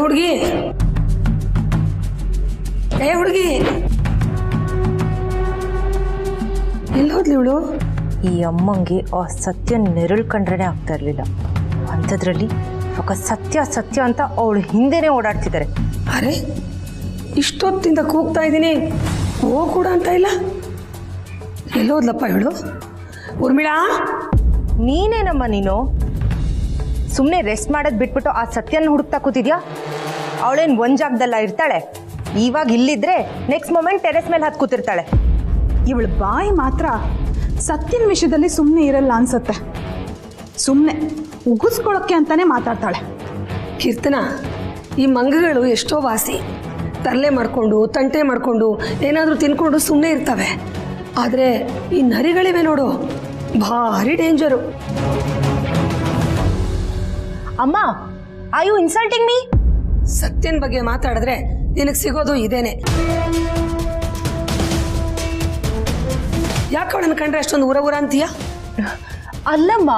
ಹುಡುಗಿ ಹುಡುಗಿ ಎಲ್ಲಿ ಹೋದ್ಲಿ ಇವಳು? ಈ ಅಮ್ಮಂಗೆ ಆ ಸತ್ಯ ನೆರಳು ಕಂಡ್ರೆ ಆಗ್ತಾ ಇರಲಿಲ್ಲ. ಅಂಥದ್ರಲ್ಲಿ ಇವಾಗ ಸತ್ಯ ಸತ್ಯ ಅಂತ ಅವಳು ಹಿಂದೆನೇ ಓಡಾಡ್ತಿದ್ದಾರೆ. ಅರೆ ಇಷ್ಟೊತ್ತಿಂದ ಕೂಗ್ತಾ ಇದ್ದೀನಿ, ಹೋಗು ಕೂಡ ಅಂತ ಇಲ್ಲ. ಎಲ್ಲೋದ್ಲಪ್ಪ ಇವಳು? ಊರ್ಮಿಳಾ, ನೀನೇನಮ್ಮ ನೀನು? ಸುಮ್ಮನೆ ರೆಸ್ಟ್ ಮಾಡೋದು ಬಿಟ್ಬಿಟ್ಟು ಆ ಸತ್ಯನ ಹುಡುಕ್ತಾ ಕೂತಿದ್ಯಾ? ಅವಳೇನು ಒಂದು ಜಾಗದಲ್ಲ ಇರ್ತಾಳೆ. ಇವಾಗ ಇಲ್ಲಿದ್ರೆ ನೆಕ್ಸ್ಟ್ ಮೊಮೆಂಟ್ ಟೆರೆಸ್ ಮೇಲೆ ಹತ್ತು ಕೂತಿರ್ತಾಳೆ. ಇವಳು ಬಾಯಿ ಮಾತ್ರ ಸತ್ಯನ ವಿಷಯದಲ್ಲಿ ಸುಮ್ಮನೆ ಇರಲ್ಲ ಅನ್ಸುತ್ತೆ. ಸುಮ್ಮನೆ ಉಗಿಸ್ಕೊಳ್ಳೋಕ್ಕೆ ಅಂತಾನೆ ಮಾತಾಡ್ತಾಳೆ. ಕೀರ್ತನ, ಈ ಮಂಗಗಳು ಎಷ್ಟೋ ವಾಸಿ ತರಲೆ ಮಾಡಿಕೊಂಡು ತಂಟೆ ಮಾಡಿಕೊಂಡು ಏನಾದರೂ ತಿನ್ಕೊಂಡು ಸುಮ್ಮನೆ ಇರ್ತವೆ. ಆದರೆ ಈ ನರಿಗಳಿವೆ ನೋಡು, ಭಾರಿ ಡೇಂಜರು. ಅಮ್ಮ, ಆರ್ ಯು ಇನ್ಸಲ್ಟಿಂಗ್ ಮೀ? ಸತ್ಯನ ಬಗ್ಗೆ ಮಾತಾಡಿದ್ರೆ ನಿನಗೆ ಸಿಗೋದು ಇದೇನೆ. ಯಾಕೆ ಅವಳನ್ನು ಕಂಡ್ರೆ ಅಷ್ಟೊಂದು ಊರ ಅಂತೀಯ? ಅಲ್ಲಮ್ಮ,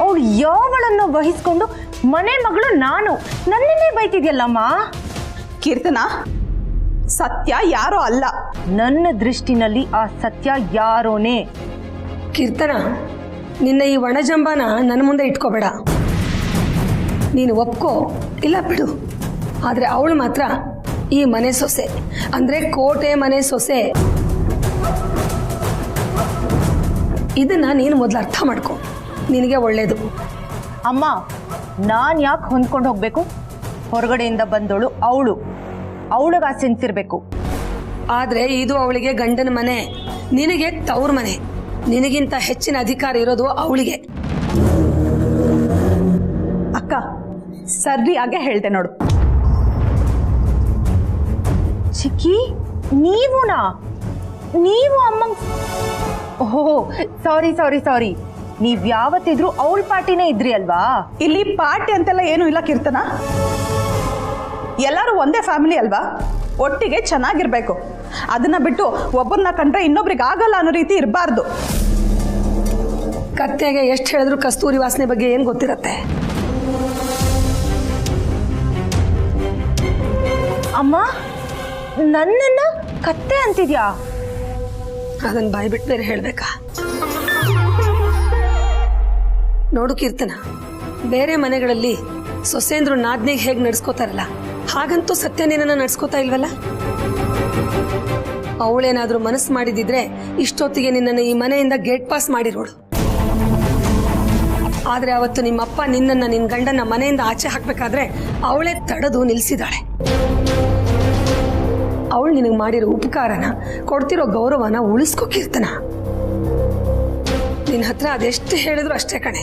ಅವಳು ಯಾವಳನ್ನು ವಹಿಸ್ಕೊಂಡು ಮನೆ ಮಗಳು ನಾನು ನನ್ನನ್ನೇ ಬೈತಿದ್ಯಲ್ಲಮ್ಮ. ಕೀರ್ತನ, ಸತ್ಯ ಯಾರೋ ಅಲ್ಲ. ನನ್ನ ದೃಷ್ಟಿನಲ್ಲಿ ಆ ಸತ್ಯ ಯಾರೋನೇ. ಕೀರ್ತನ, ನಿನ್ನ ಈ ಒಣಜಂಬನ ನನ್ನ ಮುಂದೆ ಇಟ್ಕೋಬೇಡ. ನೀನು ಒಪ್ಕೋ ಇಲ್ಲ ಬಿಡು. ಆದರೆ ಅವಳು ಮಾತ್ರ ಈ ಮನೆ ಸೊಸೆ, ಅಂದರೆ ಕೋಟೆ ಮನೆ ಸೊಸೆ. ಇದನ್ನ ನೀನು ಮೊದಲು ಅರ್ಥ ಮಾಡ್ಕೊ, ನಿನಗೆ ಒಳ್ಳೇದು. ಅಮ್ಮ, ನಾನು ಯಾಕೆ ಹೊಂದ್ಕೊಂಡು ಹೋಗ್ಬೇಕು? ಹೊರಗಡೆಯಿಂದ ಬಂದವಳು ಅವಳಿಗೆ ಆ ಸೆನ್ಸ್ ಇರಬೇಕು. ಆದರೆ ಇದು ಅವಳಿಗೆ ಗಂಡನ ಮನೆ, ನಿನಗೆ ತವ್ರ ಮನೆ. ನಿನಗಿಂತ ಹೆಚ್ಚಿನ ಅಧಿಕಾರ ಇರೋದು ಅವಳಿಗೆ. ಅಕ್ಕ, ಸರಿಯಾಗೆ ಹೇಳ್ದೆ ನೋಡು. ಚಿಕ್ಕಿ, ನೀವು ಅಮ್ಮ? ಓಹೋ, ಸಾರಿ. ನೀವ್ ಯಾವತ್ತಿದ್ರು ಅವಳ ಪಾರ್ಟಿನೇ ಇದ್ರಿ ಅಲ್ವಾ? ಇಲ್ಲಿ ಪಾರ್ಟಿ ಅಂತೆಲ್ಲ ಏನೂ ಇಲ್ಲ ಕೀರ್ತನ. ಎಲ್ಲರೂ ಒಂದೇ ಫ್ಯಾಮಿಲಿ ಅಲ್ವಾ, ಒಟ್ಟಿಗೆ ಚೆನ್ನಾಗಿರ್ಬೇಕು. ಅದನ್ನ ಬಿಟ್ಟು ಒಬ್ಬರನ್ನ ಕಂಡ್ರೆ ಇನ್ನೊಬ್ರಿಗೆ ಆಗಲ್ಲ ಅನ್ನೋ ರೀತಿ ಇರಬಾರ್ದು. ಕತ್ತೆಗೆ ಎಷ್ಟು ಹೇಳಿದ್ರು ಕಸ್ತೂರಿ ವಾಸನೆ ಬಗ್ಗೆ ಏನು ಗೊತ್ತಿರತ್ತೆ? ಅಮ್ಮ, ನನ್ನನ್ನ ಕತ್ತೆ ಅಂತಿದ್ಯಾ? ಅದನ್ನ ಬಾಯಿ ಬಿಟ್ಟು ಬೇರೆ ಹೇಳ್ಬೇಕಾ? ನೋಡು ಕೀರ್ತನ, ಬೇರೆ ಮನೆಗಳಲ್ಲಿ ಸೊಸೆಂದ್ರು ನಾದ್ನಿಗೆ ಹೇಗೆ ನಡ್ಸ್ಕೋತಾರಲ್ಲ, ಹಾಗಂತೂ ಸತ್ಯ ನಿನ್ನನ್ನು ನಡ್ಸ್ಕೋತಾ ಇಲ್ವಲ್ಲ. ಅವಳೇನಾದ್ರೂ ಮನಸ್ಸು ಮಾಡಿದಿದ್ರೆ ಇಷ್ಟೊತ್ತಿಗೆ ನಿನ್ನನ್ನು ಈ ಮನೆಯಿಂದ ಗೇಟ್ ಪಾಸ್ ಮಾಡಿರೋಳು. ಆದ್ರೆ ಅವತ್ತು ನಿಮ್ಮಪ್ಪ ನಿನ್ನ ಗಂಡನ ಮನೆಯಿಂದ ಆಚೆ ಹಾಕ್ಬೇಕಾದ್ರೆ ಅವಳೇ ತಡೆದು ನಿಲ್ಸಿದಾಳೆ. ಅವಳು ನಿನಗೆ ಮಾಡಿರೋ ಉಪಕಾರನ, ಕೊಡ್ತಿರೋ ಗೌರವನ ಉಳಿಸ್ಕೋ ಕೀರ್ತನ. ನಿನ್ನ ಹತ್ರ ಅದೆಷ್ಟು ಹೇಳಿದ್ರು ಅಷ್ಟೇ ಕಣೆ.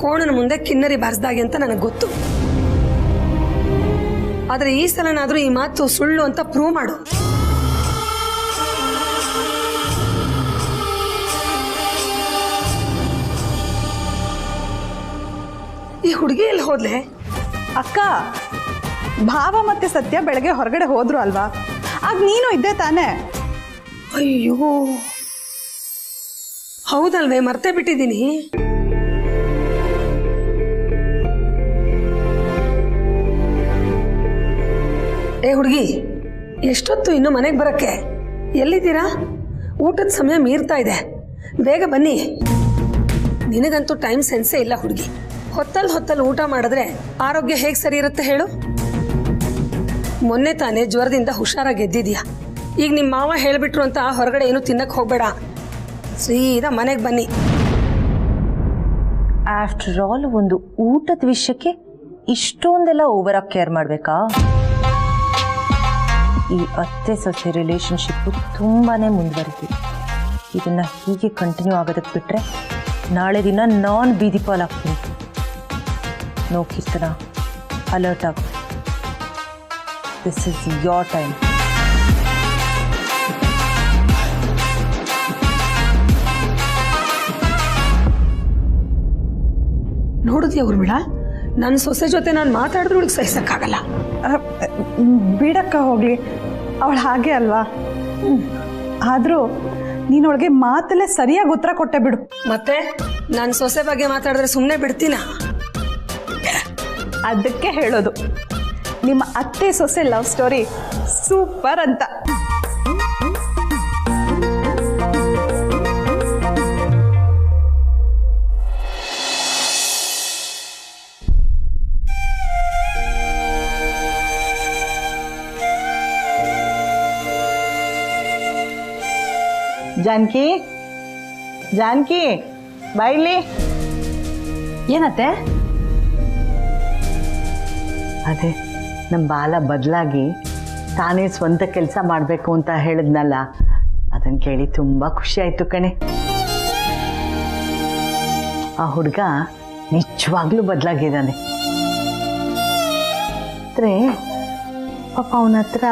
ಕೋಣನ ಮುಂದೆ ಕಿನ್ನರಿ ಬಾರಿಸ್ದಾಗೆ ಅಂತ ನನಗೆ ಗೊತ್ತು. ಆದ್ರೆ ಈ ಸಲನಾದ್ರೂ ಈ ಮಾತು ಸುಳ್ಳು ಅಂತ ಪ್ರೂವ್ ಮಾಡು. ಈ ಹುಡುಗಿ ಎಲ್ಲಿ ಹೋದ್ಲೆ? ಅಕ್ಕ, ಭಾವ ಮತ್ತೆ ಸತ್ಯ ಬೆಳಗ್ಗೆ ಹೊರಗಡೆ ಹೋದ್ರು ಅಲ್ವಾ, ಆಗ ನೀನು ಇದ್ದೆ ತಾನೆ. ಅಯ್ಯೋ ಹೌದಲ್ವೇ, ಮರ್ತೇ ಬಿಟ್ಟಿದ್ದೀನಿ. ಹುಡುಗಿ, ಎಷ್ಟೊತ್ತು ಇನ್ನು ಮನೆಗೆ ಬರಕ್ಕೆ? ಎಲ್ಲಿದ್ದೀರಾ? ಊಟದ ಸಮಯ ಮೀರ್ತಾ ಇದೆ, ಬೇಗ ಬನ್ನಿ. ನಿನಗಂತೂ ಟೈಮ್ ಸೆನ್ಸೇ ಇಲ್ಲ ಹುಡುಗಿ. ಹೊತ್ತಲ್ಲಿ ಊಟ ಮಾಡಿದ್ರೆ ಆರೋಗ್ಯ ಹೇಗೆ ಸರಿ ಇರುತ್ತೆ ಹೇಳು? ಮೊನ್ನೆ ತಾನೇ ಜ್ವರದಿಂದ ಹುಷಾರಾಗಿ ಎದ್ದಿದ್ಯಾ. ಈಗ ನಿಮ್ಮ ಮಾವ ಹೇಳಿಬಿಟ್ರು ಅಂತ ಹೊರಗಡೆ ಏನು ತಿನ್ನಕ್ಕೆ ಹೋಗ್ಬೇಡ, ಸೀದಾ ಮನೆಗೆ ಬನ್ನಿ. ಆಫ್ಟರ್ ಆಲ್ ಒಂದು ಊಟದ ವಿಷಯಕ್ಕೆ ಇಷ್ಟೊಂದೆಲ್ಲ ಓವರ್ ಆಗಿ ಕೇರ್ ಮಾಡಬೇಕಾ? ಈ ಅತ್ತೆ ಸೊಸೆ ರಿಲೇಶನ್ಶಿಪ್ಪು ತುಂಬಾನೇ ಮುಂದುವರಿತೀವಿ. ಇದನ್ನ ಹೀಗೆ ಕಂಟಿನ್ಯೂ ಆಗೋದಕ್ಕೆ ಬಿಟ್ರೆ ನಾಳೆ ದಿನ ನಾನ್ ಬೀದಿ ಪಾಲಾಗ್ತೀನಿ. ನೋ ಕೀರ್ತನ, ಅಲರ್ಟ್ ಆಗು. This is your time. ನೋಡಿದ್ಯಾ ಊರ್ಮಿಳ, ನನ್ನ ಸೊಸೆ ಜೊತೆ ನಾನು ಮಾತಾಡಿದ್ರು ಹುಡುಗಿ ಸಹಿಸಕ್ಕಾಗಲ್ಲ. ಬಿಡಕ್ಕ ಹೋಗ್ಲಿ, ಅವಳು ಹಾಗೆ ಅಲ್ವಾ. ಆದರೂ ನೀನೊಳಗೆ ಮಾತಲ್ಲೇ ಸರಿಯಾಗಿ ಉತ್ತರ ಕೊಟ್ಟೆ ಬಿಡು. ಮತ್ತೆ ನನ್ನ ಸೊಸೆ ಬಗ್ಗೆ ಮಾತಾಡಿದ್ರೆ ಸುಮ್ಮನೆ ಬಿಡ್ತೀನ? ಅದಕ್ಕೆ ಹೇಳೋದು, ನಿಮ್ಮ ಅತ್ತೆ ಸೊಸೆ ಲವ್ ಸ್ಟೋರಿ ಸೂಪರ್ ಅಂತ. ಜಾನಕಿ ಜಾನಕಿ ಬಾಯಿಲಿ. ಏನತ್ತೆ? ಅದೇ ನಮ್ಮ ಬಾಲ ಬದಲಾಗಿ ತಾನೇ ಸ್ವಂತ ಕೆಲಸ ಮಾಡಬೇಕು ಅಂತ ಹೇಳಿದ್ನಲ್ಲ, ಅದನ್ನು ಕೇಳಿ ತುಂಬ ಖುಷಿ ಆಯಿತು ಕಣೆ. ಆ ಹುಡುಗ ನಿಜವಾಗ್ಲೂ ಬದಲಾಗಿದ್ದಾನೆ. ಆದರೆ ಪಾಪ ಅವನ ಹತ್ರ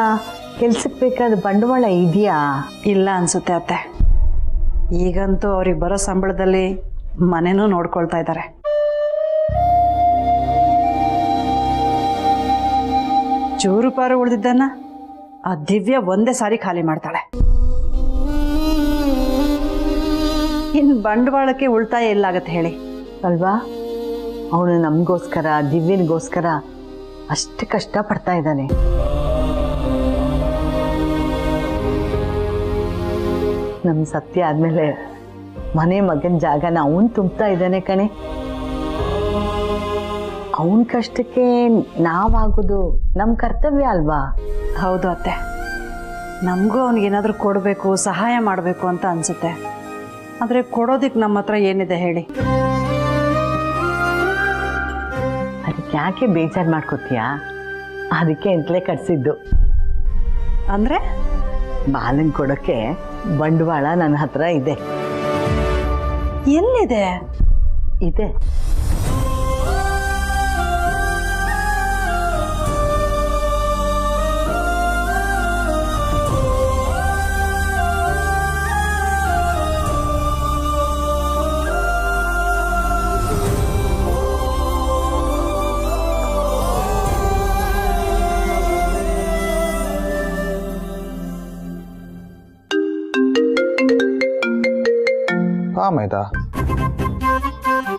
ಕೆಲ್ಸಕ್ಕೆ ಬೇಕಾದ ಬಂಡವಾಳ ಇದೆಯಾ? ಇಲ್ಲ ಅನ್ಸುತ್ತೆ ಅತ್ತೆ. ಈಗಂತೂ ಅವ್ರಿಗೆ ಬರೋ ಸಂಬಳದಲ್ಲಿ ಮನೆನೂ ನೋಡ್ಕೊಳ್ತಾ ಇದ್ದಾರೆ. ಚೂರು ಪಾರು ಉಳಿದಿದ್ದನ್ನ ಆ ದಿವ್ಯ ಒಂದೇ ಸಾರಿ ಖಾಲಿ ಮಾಡ್ತಾಳೆ. ಇನ್ನು ಬಂಡವಾಳಕ್ಕೆ ಉಳಿತಾಯ ಎಲ್ಲಾಗತ್ತೆ ಹೇಳಿ ಅಲ್ವಾ? ಅವನು ನಮಗೋಸ್ಕರ, ದಿವ್ಯನಿಗೋಸ್ಕರ ಅಷ್ಟು ಕಷ್ಟಪಡ್ತಾ ಇದ್ದಾನೆ. ನಮ್ಮ ಸತ್ಯ ಆದಮೇಲೆ ಮನೆ ಮಗನ ಜಾಗನ ಅವನು ತುಂಬ್ತಾ ಇದ್ದಾನೆ ಕಣೆ. ಅವನ ಕಷ್ಟಕ್ಕೆ ನಾವಾಗೋದು ನಮ್ಮ ಕರ್ತವ್ಯ ಅಲ್ವಾ? ಹೌದು ಅತ್ತೆ. ನಮಗೂ ಅವನಿಗೇನಾದರೂ ಕೊಡಬೇಕು, ಸಹಾಯ ಮಾಡಬೇಕು ಅಂತ ಅನಿಸುತ್ತೆ. ಆದರೆ ಕೊಡೋದಕ್ಕೆ ನಮ್ಮ ಹತ್ರ ಏನಿದೆ ಹೇಳಿ? ಅದಕ್ಕೆ ಯಾಕೆ ಬೇಜಾರು ಮಾಡ್ಕೋತೀಯಾ? ಅದಕ್ಕೆ ಅಂತಲೇ ಕಟ್ಸಿದ್ದು. ಅಂದರೆ ಬಾಲನ್ ಕೊಡೋಕ್ಕೆ ಬಂಡವಾಳ ನನ್ನ ಹತ್ರ ಇದೆ. ಎಲ್ಲಿದೆ? ಇದೆ. ಆಯ್ತಾ?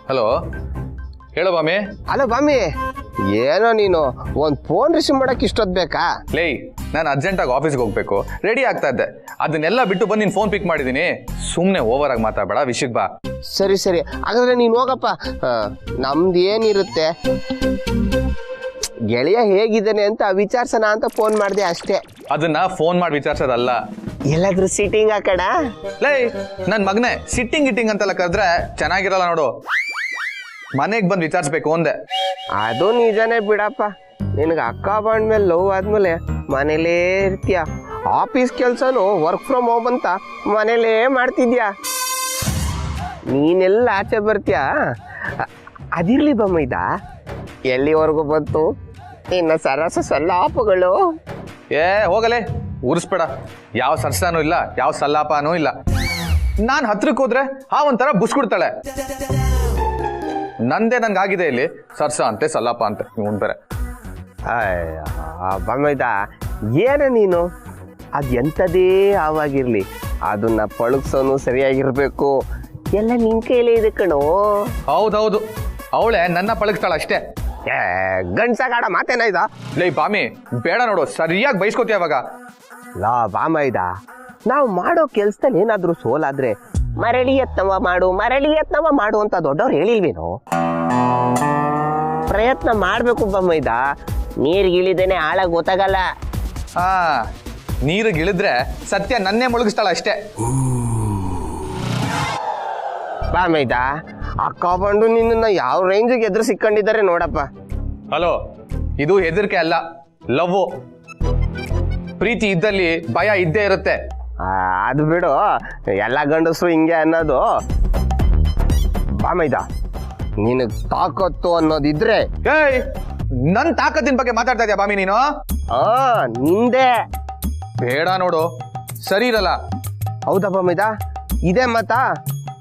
ಹಲೋ, ಹೇಳೋ ಬಾಮಿ. ಅಲ್ಲ ಬಾಮಿ, ಏನೋ ನೀನು ಒಂದು ಫೋನ್ ರಿಸೀವ್ ಮಾಡಕ್ಕೆ ಇಷ್ಟೊತ್ತು ಬೇಕಾ? ಲೇ, ನಾನು ಅರ್ಜೆಂಟಾಗಿ ಆಫೀಸ್ಗೆ ಹೋಗ್ಬೇಕು, ರೆಡಿ ಆಗ್ತಾ ಇದ್ದೆ. ಅದನ್ನೆಲ್ಲ ಬಿಟ್ಟು ಬಂದು ನಿನ್ನ ಫೋನ್ ಪಿಕ್ ಮಾಡಿದ್ದೀನಿ. ಸುಮ್ಮನೆ ಓವರ್ ಆಗಿ ಮಾತಾಡಬೇಡ, ವಿಷಯಕ್ಕೆ ಬಾ. ಸರಿ ಸರಿ, ಹಾಗಾದ್ರೆ ನೀನು ಹೋಗಪ್ಪ. ನಮ್ದು ಏನಿರುತ್ತೆ, ಗೆಳೆಯ ಹೇಗಿದ್ದಾನೆ ಅಂತ ವಿಚಾರಿಸೋಣ ಅಂತ ಫೋನ್ ಮಾಡಿದೆ ಅಷ್ಟೇ. ಅದನ್ನ ಫೋನ್ ಮಾಡಿ ವಿಚಾರಿಸೋದಲ್ಲ. ಎಲ್ಲಾದ್ರೂ ಸೀಟಿಂಗ್ ಹಾಕಣ? ಲೇ ನನ್ನ ಮಗನೇ, ಸಿಟ್ಟಿಂಗ್ ಗಿಟ್ಟಿಂಗ್ ಅಂತೆಲ್ಲ ಕರೆದ್ರೆ ಚೆನ್ನಾಗಿರಲ್ಲ ನೋಡು. ಮನೆಗೆ ಬಂದು ವಿಚಾರಿಸ್ಬೇಕು ಅಂದೆ. ಅದು ನಿಜಾನೇ ಬಿಡಪ್ಪ. ನಿನಗೆ ಅಕ್ಕ ಬಂದ್ಮೇಲೆ ಲವ್ ಆದ್ಮೇಲೆ ಮನೇಲೇ ಇರ್ತೀಯ. ಆಫೀಸ್ ಕೆಲಸನೂ ವರ್ಕ್ ಫ್ರಮ್ ಹೋಮ್ ಅಂತ ಮನೇಲೇ ಮಾಡ್ತಿದ್ಯಾ. ನೀನೆಲ್ಲ ಆಚೆ ಬರ್ತೀಯ. ಅದಿರ್ಲಿ ಬಮ್ಮೈದ, ಎಲ್ಲಿವರೆಗೂ ಬಂತು ಇನ್ನು ಸರಸ ಸಲ್ಲಾಪಗಳು? ಹೋಗಲೇ, ಉರಿಸ್ಬೇಡ. ಯಾವ ಸರ್ಸಾನೂ ಇಲ್ಲ, ಯಾವ ಸಲ್ಲಾಪನೂ ಇಲ್ಲ. ನಾನು ಹತ್ರಕ್ಕೆ ಹೋದ್ರೆ ಒಂಥರ ಬುಸ್ಕೊಡ್ತಾಳೆ. ನಂದೇ ನನ್ಗಾಗಿದೆ ಇಲ್ಲಿ ಸರ್ಸ ಅಂತೆ ಸಲ್ಲಾಪ ಅಂತೆ. ಇವನ್ ಬೇರೆ ಬಮ್ಮೈದ, ಏನ ನೀನು? ಅದು ಎಂಥದೇ ಆವಾಗಿರ್ಲಿ, ಅದನ್ನ ಪಳಗ್ಸೋನು ಸರಿಯಾಗಿರ್ಬೇಕು. ಎಲ್ಲ ನಿನ್ ಕೈಲೇ ಇದೆ ಕಣೋ. ಹೌದೌದು, ಅವಳೆ ನನ್ನ ಪಳಗ್ತಾಳ ಅಷ್ಟೇ. ಗಂಡ್ಸಾಗಾಡ ಮಾತೇನಾಯ್ದ? ಲೇ ಬಾಮಿ, ಬೇಡ ನೋಡು, ಸರಿಯಾಗಿ ಬೈಸ್ಕೋತೀಯ ಅವಾಗ. ಲಾ ಬಾಮೈದ, ನಾವು ಮಾಡೋ ಕೆಲ್ಸದಲ್ಲಿ ಏನಾದ್ರೂ ಸೋಲಾದ್ರೆ ಮರಳಿ ಯತ್ನವ ಮಾಡು, ಮರಳಿ ಯತ್ನವ ಮಾಡು ಅಂತ ದೊಡ್ಡವ್ರು ಹೇಳಿಲ್ವೇನೋ? ಪ್ರಯತ್ನ ಮಾಡ್ಬೇಕು ಬಮ್ಮೈದ. ನೀರ್ಗಿಳಿದೇನೆ ಆಳಾಗ ಗೊತ್ತಾಗಲ್ಲ. ನೀರಿಗೆ ಇಳಿದ್ರೆ ಸತ್ಯ ನನ್ನೇ ಮುಳುಗಿಸ್ತಾಳ ಅಷ್ಟೇ. ಬಾಮೈದ, ಅಕ್ಕ ಬಂಡು ನಿನ್ನ ಯಾವ ರೇಂಜಿಗೆ ಎದುರು ಸಿಕ್ಕೊಂಡಿದ್ದಾರೆ ನೋಡಪ್ಪ. ಹಲೋ, ಇದು ಹೆದರಿಕೆ ಅಲ್ಲ, ಲವ್. ಪ್ರೀತಿ ಇದ್ದಲ್ಲಿ ಭಯ ಇದ್ದೇ ಇರುತ್ತೆ. ಅದು ಬಿಡು, ಎಲ್ಲ ಗಂಡಸರು ಹಿಂಗೆ ಅನ್ನೋದು. ಬಾಮೈದ, ನಿನಗ್ ತಾಕತ್ತು ಅನ್ನೋದಿದ್ರೆ. ಏಯ್, ನನ್ ತಾಕತ್ತಿನ ಬಗ್ಗೆ ಮಾತಾಡ್ತಾ ಇದ್ಯಾ ಬಾಮಿ ನೀನು? ನಿಂದೆ. ಬೇಡ ನೋಡು, ಸರಿ ಇರಲ್ಲ. ಹೌದಾ ಬಾಮೈದ? ಇದೇ ಮತ?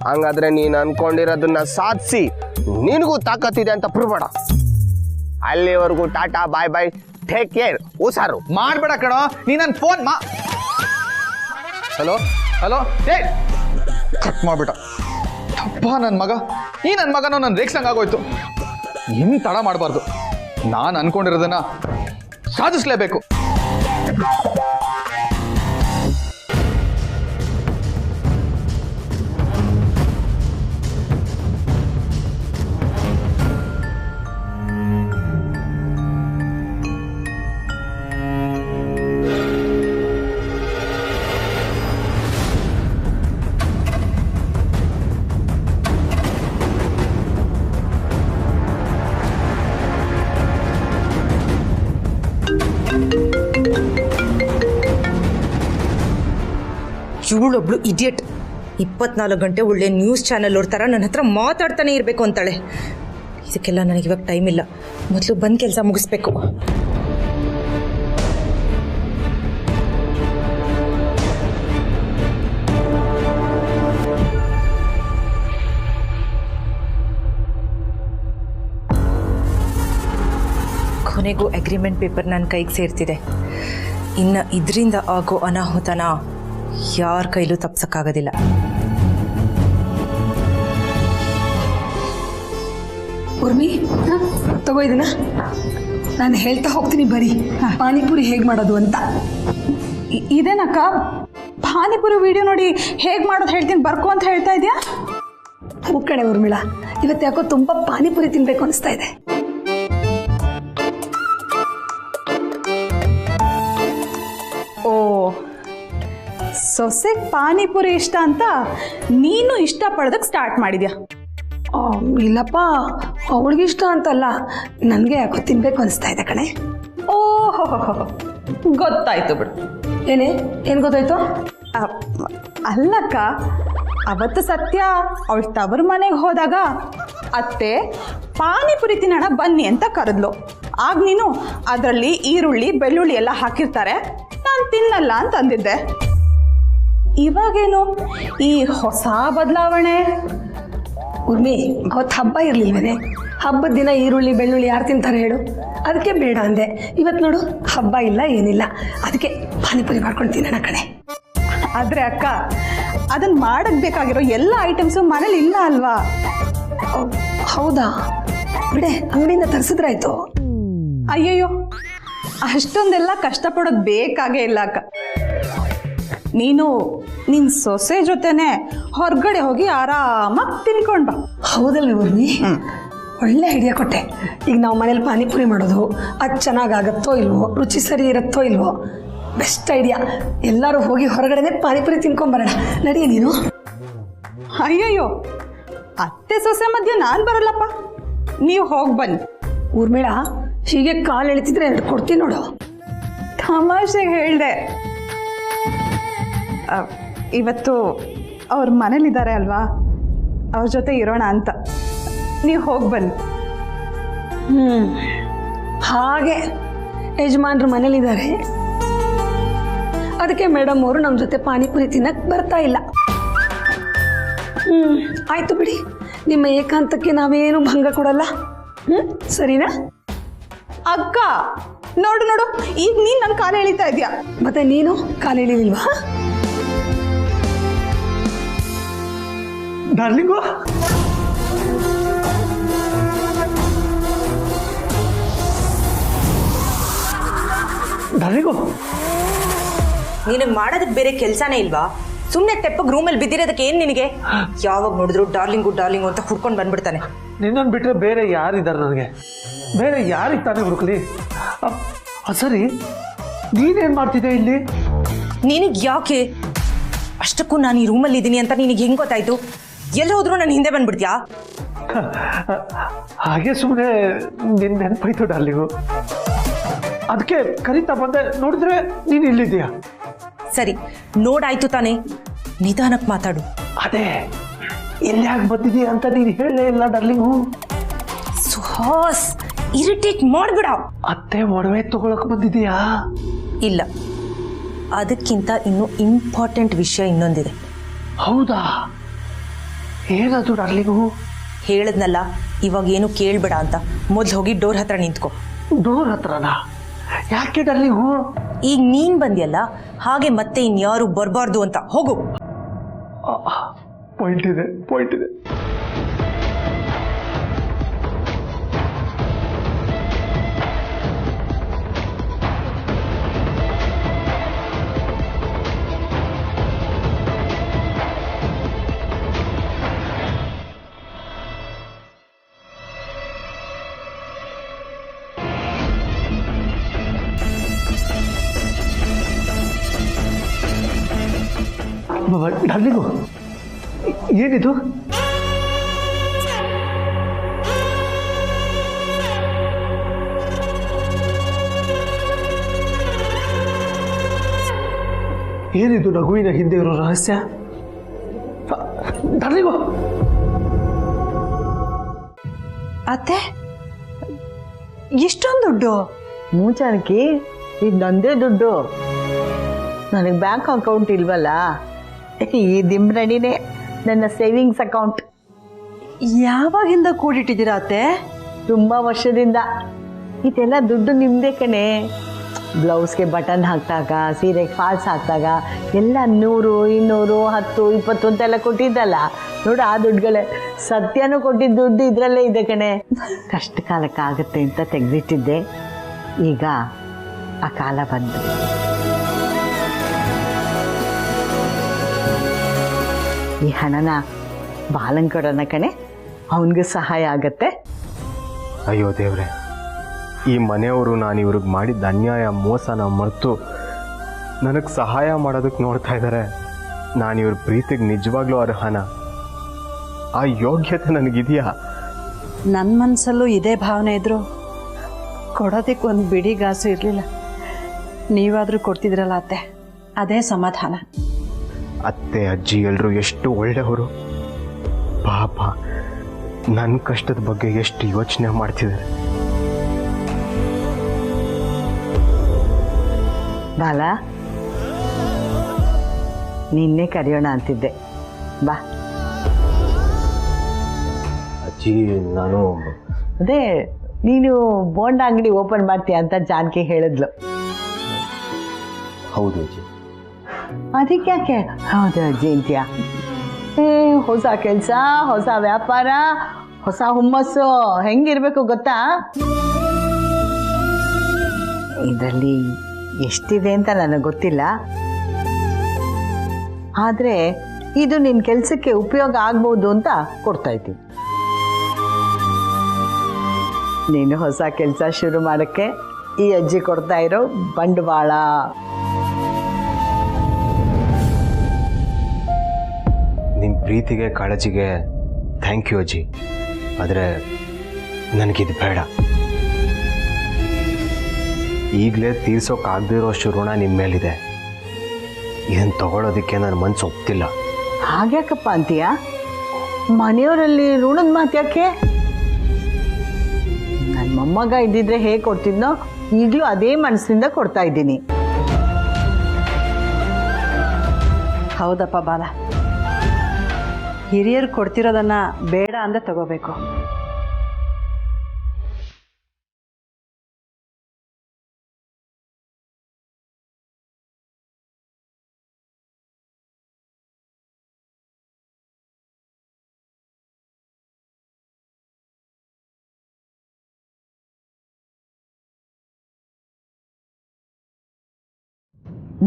ಹಂಗಾದ್ರೆ ನೀನ್ ಅನ್ಕೊಂಡಿರೋದನ್ನ ಸಾಧಿಸಿ ನಿನಗೂ ತಾಕತ್ತಿದೆ ಅಂತ ಪ್ರೂವ್. ಅಲ್ಲಿವರೆಗೂ ಟಾಟಾ, ಬಾಯ್ ಬಾಯ್, ಟೇಕ್ ಕೇರ್, ಹುಷಾರು. ಮಾಡ್ಬೇಡ ಕಣೋ, ನೀ ನನ್ ಫೋನ್ ಹಲೋ ಹಲೋ, ಕಟ್ ಮಾಡ್ಬಿಟ್ಟ. ಅಪ್ಪ ನನ್ನ ಮಗ, ಈ ನನ್ನ ಮಗನೋ ನನ್ನ ರೇಕ್ಸಂಗ್ ಆಗೋಯ್ತು. ಇನ್ನು ತಡ ಮಾಡಬಾರ್ದು. ನಾನು ಅನ್ಕೊಂಡಿರೋದನ್ನ ಸಾಧಿಸ್ಲೇಬೇಕು. ಇವಳೊಬ್ಳು ಇಡಿಯಟ್. 24 ಗಂಟೆ ಒಳ್ಳೆ ನ್ಯೂಸ್ ಚಾನೆಲ್ ಥರ ನನ್ನ ಹತ್ರ ಮಾತಾಡ್ತಾನೆ ಇರಬೇಕು ಅಂತಾಳೆ. ಇದಕ್ಕೆಲ್ಲ ನನಗಿವಾಗ ಟೈಮ್ ಇಲ್ಲ. ಮೊದಲು ಬಂದು ಕೆಲಸ ಮುಗಿಸ್ಬೇಕು. ಕೊನೆಗೂ ಅಗ್ರಿಮೆಂಟ್ ಪೇಪರ್ ನನ್ನ ಕೈಗೆ ಸೇರ್ತಿದೆ. ಇನ್ನು ಇದರಿಂದ ಆಗೋ ಅನಾಹುತನ ಯಾರ ಕೈಲೂ ತಪ್ಸಕ್ಕಾಗೋದಿಲ್ಲ. ಉರ್ಮಿ, ತಗೋ ಇದನ್ನ. ನಾನು ಹೇಳ್ತಾ ಹೋಗ್ತೀನಿ ಬರೀ ಪಾನಿಪುರಿ ಹೇಗೆ ಮಾಡೋದು ಅಂತ. ಇದೇನಕ್ಕ ಪಾನಿಪುರಿ ವಿಡಿಯೋ ನೋಡಿ ಹೇಗೆ ಮಾಡೋದು ಹೇಳ್ತೀನಿ ಬರ್ಕೊ ಅಂತ ಹೇಳ್ತಾ ಇದೆಯಾ? ಹೂ ಕಣೆ ಉರ್ಮಿಳಾ, ಇವತ್ತು ಯಾಕೋ ತುಂಬ ಪಾನಿಪುರಿ ತಿನ್ಬೇಕು ಅನಿಸ್ತಾ ಇದೆ. ಓ, ಸೊಸೆಗೆ ಪಾನಿಪುರಿ ಇಷ್ಟ ಅಂತ ನೀನು ಇಷ್ಟಪಡೋದಕ್ಕೆ ಸ್ಟಾರ್ಟ್ ಮಾಡಿದ್ಯಾ? ಇಲ್ಲಪ್ಪ, ಅವಳಿಗಿಷ್ಟ ಅಂತಲ್ಲ, ನನಗೆ ಯಾಕೋ ತಿನ್ಬೇಕು ಅನಿಸ್ತಾ ಇದೆ ಕಣೆ. ಓಹೋ, ಗೊತ್ತಾಯ್ತು ಬಿಡು. ಏನು ಗೊತ್ತಾಯ್ತು? ಅಲ್ಲಕ್ಕ, ಅವತ್ತು ಸತ್ಯ ಅವಳ ತವರು ಮನೆಗೆ ಹೋದಾಗ ಅತ್ತೆ ಪಾನಿಪುರಿ ತಿನ್ನೋಣ ಬನ್ನಿ ಅಂತ ಕರೆದ್ಲು. ಆಗ ನೀನು ಅದರಲ್ಲಿ ಈರುಳ್ಳಿ ಬೆಳ್ಳುಳ್ಳಿ ಎಲ್ಲ ಹಾಕಿರ್ತಾರೆ, ನಾನು ತಿನ್ನಲ್ಲ ಅಂತ ಅಂದಿದ್ದೆ. ಇವಾಗೇನು ಈ ಹೊಸ ಬದಲಾವಣೆ? ಉರ್ಮಿ, ಅವತ್ತು ಹಬ್ಬ ಇರಲಿಲ್ವೇನೆ? ಹಬ್ಬದ ದಿನ ಈರುಳ್ಳಿ ಬೆಳ್ಳುಳ್ಳಿ ಯಾರು ತಿಂತಾರೆ ಹೇಳು? ಅದಕ್ಕೆ ಬೇಡ ಅಂದೆ. ಇವತ್ತು ನೋಡು, ಹಬ್ಬ ಇಲ್ಲ ಏನಿಲ್ಲ, ಅದಕ್ಕೆ ಪಾನಿಪುರಿ ಮಾಡ್ಕೊಂಡು ತಿನ್ನೋಣ ಕಣೆ. ಆದರೆ ಅಕ್ಕ, ಅದನ್ನ ಮಾಡಕ್ಕೆ ಬೇಕಾಗಿರೋ ಎಲ್ಲ ಐಟಮ್ಸು ಮನೇಲಿ ಇಲ್ಲ ಅಲ್ವಾ? ಹೌದಾ? ಬಿಡೆ, ಅಂಗಡಿಯಿಂದ ತರಿಸಿದ್ರಾಯ್ತು. ಅಯ್ಯಯ್ಯೋ, ಅಷ್ಟೊಂದೆಲ್ಲ ಕಷ್ಟಪಡೋದು ಬೇಕಾಗೇ ಇಲ್ಲ ಅಕ್ಕ. ನೀನು ನಿನ್ನ ಸೊಸೆ ಜೊತೆನೆ ಹೊರಗಡೆ ಹೋಗಿ ಆರಾಮಾಗಿ ತಿನ್ಕೊಂಡು ಬಾ. ಹೌದಲ್ವ ಉರ್ಮಿ? ಒಳ್ಳೆ ಐಡಿಯಾ ಕೊಟ್ಟೆ. ಈಗ ನಾವು ಮನೇಲಿ ಪಾನಿಪುರಿ ಮಾಡೋದು ಅದು ಚೆನ್ನಾಗಾಗತ್ತೋ ಇಲ್ವೋ, ರುಚಿ ಸರಿ ಇರುತ್ತೋ ಇಲ್ವೋ, ಬೆಸ್ಟ್ ಐಡಿಯಾ. ಎಲ್ಲರೂ ಹೋಗಿ ಹೊರಗಡೆನೆ ಪಾನಿಪುರಿ ತಿನ್ಕೊಂಬರೋಣ. ನಡಿಯ ನೀನು. ಅಯ್ಯಯ್ಯೋ, ಅತ್ತೆ ಸೊಸೆ ಮಧ್ಯೆ ನಾನು ಬರಲ್ಲಪ್ಪ, ನೀವು ಹೋಗಿ ಬನ್ನಿ. ಊರ್ಮಿಳಾ, ಹೀಗೆ ಕಾಲು ಎಳಿತಿದ್ರೆ ಎರಡು ಕೊಡ್ತೀನಿ ನೋಡು. ತಮಾಷೆಗೆ ಹೇಳಿದೆ. ಇವತ್ತು ಅವ್ರ ಮನೇಲಿದ್ದಾರೆ ಅಲ್ವಾ, ಅವ್ರ ಜೊತೆ ಇರೋಣ ಅಂತ. ನೀವು ಹೋಗಿ ಬನ್ನಿ. ಹಾಗೆ ಯಜಮಾನ್ರು ಮನೇಲಿದ್ದಾರೆ, ಅದಕ್ಕೆ ಮೇಡಮ್ ಅವರು ನಮ್ಮ ಜೊತೆ ಪಾನಿಪುರಿ ತಿನ್ನಕ್ಕೆ ಬರ್ತಾ ಇಲ್ಲ. ಆಯ್ತು ಬಿಡಿ, ನಿಮ್ಮ ಏಕಾಂತಕ್ಕೆ ನಾವೇನು ಭಂಗ ಕೊಡಲ್ಲ. ಸರಿನಾ? ಅಕ್ಕ, ನೋಡು ನೋಡು, ಈಗ ನೀನು ನನ್ನ ಕಾಲು ಎಳಿತಾ ಇದೆಯಾ? ಮತ್ತೆ ನೀನು ಕಾಲು ಎಳಿಲಿಲ್ವಾ? ಡಾರ್ಲಿಂಗು, ಡಾರ್ಲಿಂಗು, ನಿನಗೆ ಮಾಡೋದಕ್ಕೆ ಬೇರೆ ಕೆಲಸನೇ ಇಲ್ವಾ? ಸುಮ್ಮನೆ ತೆಪ್ಪಗೆ ರೂಮಲ್ಲಿ ಬಿದ್ದಿರೋದಕ್ಕೆ ಏನು ನಿನಗೆ? ಯಾವಾಗ ನೋಡಿದ್ರು ಡಾರ್ಲಿಂಗು ಡಾರ್ಲಿಂಗು ಅಂತ ಹುಡ್ಕೊಂಡು ಬಂದ್ಬಿಡ್ತಾನೆ. ನಿನ್ನನ್ನು ಬಿಟ್ಟರೆ ಬೇರೆ ಯಾರಿದ್ದಾರೆ ನನಗೆ? ಬೇರೆ ಯಾರಿಗೆ ತಾನೇ ಹುಡುಕಲಿ? ಸರಿ, ನೀನೇನು ಮಾಡ್ತಿದ್ದೆ ಇಲ್ಲಿ? ನಿನಗೆ ಯಾಕೆ? ಅಷ್ಟಕ್ಕೂ ನಾನು ಈ ರೂಮಲ್ಲಿ ಇದ್ದೀನಿ ಅಂತ ನಿನಗೆ ಹೆಂಗೆ ಗೊತ್ತಾಯ್ತು? ಎಲ್ಲಿ ಹೋದ್ರು ನಾನು ಹಿಂದೆ ಬಂದ್ಬಿಡ್ತೀಯಾ? ಹಾಗೆ ಸುಮ್ಮನೆ ನಿನ್ನ ನೆನಪಾಯ್ತು ಡಾರ್ಲಿಂಗು, ಅದಕ್ಕೆ ಕರೀತಾ ಬಂದೆ. ನೋಡಿದ್ರೆ ನೀನು ಇಲ್ಲಿದ್ದೀಯಾ? ಸರಿ, ನೋಡಾಯ್ತು ತಾನೇ, ನಿಧಾನಕ್ಕೆ ಮಾತಾಡು. ಅದೇ ಎಲ್ಲಿ ಯಾಕೆ ಬಂದಿದ್ದೀಯ ಅಂತ ನೀನು ಹೇಳಲೇ ಇಲ್ಲ ಡಾರ್ಲಿಂಗು. ಸುಹಾಸ್, ಇರಿಟೇಟ್ ಮಾಡ್ಬೇಡ. ಅತ್ತೆ ಒಡವೆ ತಗೊಳಕ್ ಬಂದಿದ್ದೀಯಾ? ಇಲ್ಲ, ಅದಕ್ಕಿಂತ ಇನ್ನೂ ಇಂಪಾರ್ಟೆಂಟ್ ವಿಷಯ ಇನ್ನೊಂದಿದೆ. ಹೌದಾ? ಏನದು ಡಾರ್ಲಿಂಗು? ಹೇಳದ್ನಲ್ಲ, ಇವಾಗ ಏನು ಕೇಳಬೇಡ ಅಂತ. ಮೊದಲು ಹೋಗಿ ಡೋರ್ ಹತ್ರ ನಿಂತ್ಕೊ. ಡೋರ್ ಹತ್ರನಾ? ಯಾಕೆ ಡಾರ್ಲಿಂಗು? ಈಗ ನೀನ್ ಬಂದ್ಯಲ್ಲ, ಹಾಗೆ ಮತ್ತೆ ಇನ್ಯಾರು ಬರಬಾರ್ದು ಅಂತ. ಹೋಗು. ಪಾಯಿಂಟ್ ಇದೆ, ಪಾಯಿಂಟ್ ಇದೆ. ಡಾರ್ಲಿಂಗು ಏನಿದು? ಏನಿದು ನಗುವಿನ ಹಿಂದೆ ಇರೋ ರಹಸ್ಯ? ಡಾರ್ಲಿಂಗು ಅತ್ತೆ ಇಷ್ಟೊಂದು ದುಡ್ಡು? ಮೂಚಾನಕಿ ಇದು ನಂದೇ ದುಡ್ಡು. ನನಗೆ ಬ್ಯಾಂಕ್ ಅಕೌಂಟ್ ಇಲ್ವಲ್ಲ, ಈ ದಿಂಬ್ರಣಿನೇ ನನ್ನ ಸೇವಿಂಗ್ಸ್ ಅಕೌಂಟ್. ಯಾವಾಗಿಂದ ಕೂಡಿಟ್ಟಿದ್ದೀರಾ ಅತ್ತೆ? ತುಂಬ ವರ್ಷದಿಂದ. ಇದೆಲ್ಲ ದುಡ್ಡು ನಿಮ್ಮದೇ ಕಣೆ. ಬ್ಲೌಸ್ಗೆ ಬಟನ್ ಹಾಕಿದಾಗ, ಸೀರೆಗೆ ಫಾಲ್ಸ್ ಹಾಕಿದಾಗ ಎಲ್ಲ 100, 200, 10, 20 ಅಂತೆಲ್ಲ ಕೊಟ್ಟಿದ್ದಲ್ಲ ನೋಡು, ಆ ದುಡ್ಡುಗಳೇ. ಸತ್ಯನೂ ಕೊಟ್ಟಿದ್ದ ದುಡ್ಡು ಇದರಲ್ಲೇ ಇದೆ ಕಣೆ. ಕಷ್ಟ ಕಾಲಕ್ಕಾಗತ್ತೆ ಅಂತ ತೆಗೆದಿಟ್ಟಿದ್ದೆ. ಈಗ ಆ ಕಾಲ ಬಂತು. ಈ ಹಣನ ಬಾಲಂಕೊಡೋಣ ಕಣೆ, ಅವನಿಗೆ ಸಹಾಯ ಆಗತ್ತೆ. ಅಯ್ಯೋ ದೇವ್ರೆ, ಈ ಮನೆಯವರು ನಾನು ಇವ್ರಿಗೆ ಮಾಡಿದ್ದ ಅನ್ಯಾಯ ಮೋಸನ ಮರೆತು ನನಗೆ ಸಹಾಯ ಮಾಡೋದಕ್ಕೆ ನೋಡ್ತಾ ಇದ್ದಾರೆ. ನಾನು ಇವ್ರ ಪ್ರೀತಿಗೆ ನಿಜವಾಗ್ಲೂ ಅರ್ಹನ? ಆ ಯೋಗ್ಯತೆ ನನಗಿದೆಯಾ? ನನ್ನ ಮನಸ್ಸಲ್ಲೂ ಇದೇ ಭಾವನೆ ಇದ್ರು ಕೊಡೋದಕ್ಕೆ ಒಂದು ಬಿಡಿಗಾಸು ಇರಲಿಲ್ಲ. ನೀವಾದರೂ ಕೊಡ್ತಿದ್ರಲ್ಲ ಅತ್ತೆ, ಅದೇ ಸಮಾಧಾನ. ಅತ್ತೆ ಅಜ್ಜಿ ಎಲ್ಲರೂ ಎಷ್ಟು ಒಳ್ಳೆಯವರು. ಪಾಪ ನನ್ನ ಕಷ್ಟದ ಬಗ್ಗೆ ಎಷ್ಟು ಯೋಚನೆ ಮಾಡ್ತಿದ್ದಾರೆ. ಬಾಲ, ನಿನ್ನೆ ಕರೆಯೋಣ ಅಂತಿದ್ದೆ, ಬಾ. ಅಜ್ಜಿ ನಾನು ಅದೇ ನೀನು ಬೋಂಡ ಅಂಗಡಿ ಓಪನ್ ಮಾಡ್ತೀಯ ಅಂತ ಜಾನಕಿ ಹೇಳಿದ್ಲು. ಹೌದು ಅಜ್ಜಿ. ಅದಕ್ಕೆ ಯಾಕೆ ಹೌದು ಅಜ್ಜಿ ಅಂತೀಯ? ಹೊಸ ಕೆಲಸ, ಹೊಸ ವ್ಯಾಪಾರ, ಹೊಸ ಹುಮ್ಮಸ್ಸು ಹೆಂಗಿರ್ಬೇಕು ಗೊತ್ತಾ? ಇದರಲ್ಲಿ ಎಷ್ಟಿದೆ ಅಂತ ನನಗೆ ಗೊತ್ತಿಲ್ಲ, ಆದರೆ ಇದು ನಿನ್ನ ಕೆಲಸಕ್ಕೆ ಉಪಯೋಗ ಆಗ್ಬೋದು ಅಂತ ಕೊಡ್ತಾ ಇದ್ದೀನಿ. ನೀನು ಹೊಸ ಕೆಲಸ ಶುರು ಮಾಡೋಕ್ಕೆ ಈ ಅಜ್ಜಿ ಕೊಡ್ತಾ ಇರೋ ಬಂಡವಾಳ. ನಿಮ್ಮ ಪ್ರೀತಿಗೆ ಕಾಳಜಿಗೆ ಥ್ಯಾಂಕ್ ಯು ಅಜ್ಜಿ. ಆದರೆ ನನಗಿದು ಬೇಡ. ಈಗಲೇ ತೀರ್ಸೋಕ್ಕಾಗದಿರೋಷ್ಟು ಋಣ ನಿಮ್ಮ ಮೇಲಿದೆ. ಇದನ್ನು ತಗೊಳ್ಳೋದಕ್ಕೆ ನನ್ನ ಮನಸ್ಸು ಒಪ್ತಿಲ್ಲ. ಹಾಗ್ಯಾಕಪ್ಪ ಅಂತೀಯ? ಮನೆಯವರಲ್ಲಿ ಋಣದ ಮಾತು ಯಾಕೆ? ನನ್ನ ಮೊಮ್ಮಗ ಇದ್ದಿದ್ರೆ ಹೇಗೆ ಕೊಡ್ತಿದ್ನೋ ಈಗಲೂ ಅದೇ ಮನಸ್ಸಿನಿಂದ ಕೊಡ್ತಾ ಇದ್ದೀನಿ. ಹೌದಪ್ಪ ಬಾಲ, ಹಿರಿಯರು ಕೊಡ್ತಿರೋದನ್ನ ಬೇಡ ಅಂದೆ ತಗೋಬೇಕು.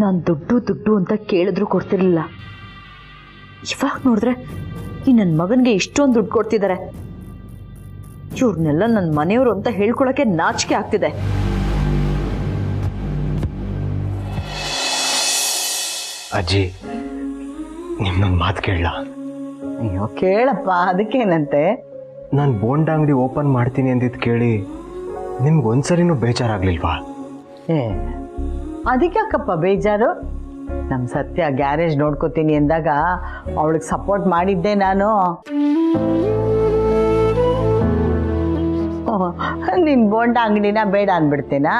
ನಾನು ದುಡ್ಡು ಅಂತ ಕೇಳಿದ್ರು ಕೊಡ್ತಿರ್ಲಿಲ್ಲ. ಇವಾಗ ನೋಡಿದ್ರೆ ಈ ನನ್ನ ಮಗನಿಗೆ ಇಷ್ಟೊಂದು ದುಡ್ಡು ಕೊಡ್ತಿದ್ದಾರೆ. ಇವ್ರನ್ನೆಲ್ಲ ನನ್ನ ಮನೆಯವರು ಅಂತ ಹೇಳ್ಕೊಳಕ್ಕೆ ನಾಚಿಕೆ ಆಗ್ತಿದೆ. ಅಜ್ಜಿ, ನಿಮ್ಮೊಂದು ಮಾತು ಕೇಳಲ್ಲ? ಅಯ್ಯೋ ಕೇಳಪ್ಪ, ಅದಕ್ಕೇನಂತೆ? ನಾನು ಬೋಂಡ ಅಂಗಡಿ ಓಪನ್ ಮಾಡ್ತೀನಿ ಅಂದಿದ್ದು ಕೇಳಿ ನಿಮ್ಗೊಂದ್ಸರಿನೂ ಬೇಜಾರಾಗ್ಲಿಲ್ವಾ? ಅದಕ್ಯಾಕಪ್ಪ ಬೇಜಾರು? ನಮ್ಮ ಸತ್ಯ ಗ್ಯಾರೇಜ್ ನೋಡ್ಕೋತೀನಿ ಅಂದಾಗ ಅವಳಿಗೆ ಸಪೋರ್ಟ್ ಮಾಡಿದ್ದೆ ನಾನು. ನಿನ್ನ ಬೋಂಡ ಅಂಗಡಿನ ಬೇಡ ಅಂದ್ಬಿಡ್ತೇನಾ?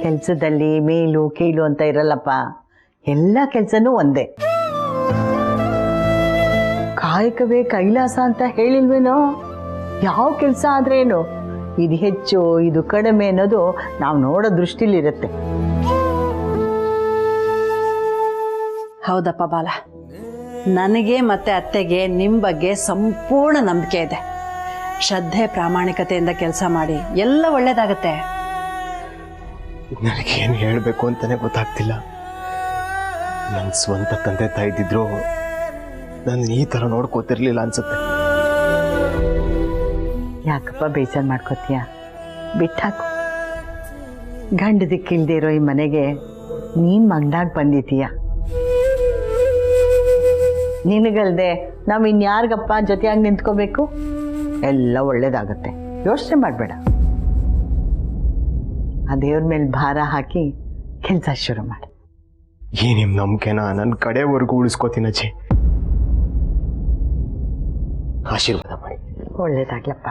ಕೆಲಸದಲ್ಲಿ ಮೇಲು ಕೀಳು ಅಂತ ಇರಲ್ಲಪ್ಪ, ಎಲ್ಲ ಕೆಲಸನೂ ಒಂದೇ. ಕಾಯಕವೇ ಕೈಲಾಸ ಅಂತ ಹೇಳಿಲ್ವೇನೋ? ಯಾವ ಕೆಲಸ ಆದ್ರೇನು, ಇದು ಹೆಚ್ಚು ಇದು ಕಡಿಮೆ ಅನ್ನೋದು ನಾವು ನೋಡೋ ದೃಷ್ಟಿಲಿರುತ್ತೆ. ಹೌದಪ್ಪ ಬಾಲ, ನನಗೆ ಮತ್ತೆ ಅತ್ತೆಗೆ ನಿಮ್ಮ ಬಗ್ಗೆ ಸಂಪೂರ್ಣ ನಂಬಿಕೆ ಇದೆ. ಶ್ರದ್ಧೆ ಪ್ರಾಮಾಣಿಕತೆಯಿಂದ ಕೆಲಸ ಮಾಡಿ ಎಲ್ಲ ಒಳ್ಳೇದಾಗತ್ತೆ. ನನಗೇನು ಹೇಳಬೇಕು ಅಂತಲೇ ಗೊತ್ತಾಗ್ತಿಲ್ಲ. ನನ್ನ ಸ್ವಂತ ತಂದೆ ತಾಯಿ ಇದ್ದಿದ್ರು ನಾನು ಈ ಥರ ನೋಡ್ಕೋತಿರ್ಲಿಲ್ಲ ಅನ್ಸುತ್ತೆ. ಯಾಕಪ್ಪ ಬೇಜಾರು ಮಾಡ್ಕೋತೀಯ? ಬಿಟ್ಟಾಕು. ಗಂಡ ದಿಕ್ಕಿಲ್ದೇ ಇರೋ ಈ ಮನೆಗೆ ನೀನು ಮಗನಾಗಿ ಬಂದಿದ್ದೀಯ. ನಿನಗಲ್ದೆ ನಾವು ಇನ್ಯಾರಿಗಪ್ಪ ಜೊತೆಯಾಗಿ ನಿಂತ್ಕೋಬೇಕು? ಎಲ್ಲ ಒಳ್ಳೇದಾಗತ್ತೆ, ಯೋಚನೆ ಮಾಡಬೇಡ. ಆ ದೇವ್ರ ಮೇಲೆ ಭಾರ ಹಾಕಿ ಕೆಲಸ ಶುರು ಮಾಡಿ. ಈ ನಿಮ್ಮ ನಂಬಿಕೆನ ನನ್ನ ಕಡೆವರೆಗೂ ಉಳಿಸ್ಕೋತೀನಿ ಅಜ್ಜಿ. ಆಶೀರ್ವಾದ ಮಾಡಿ. ಒಳ್ಳೇದಾಗ್ಲಪ್ಪ.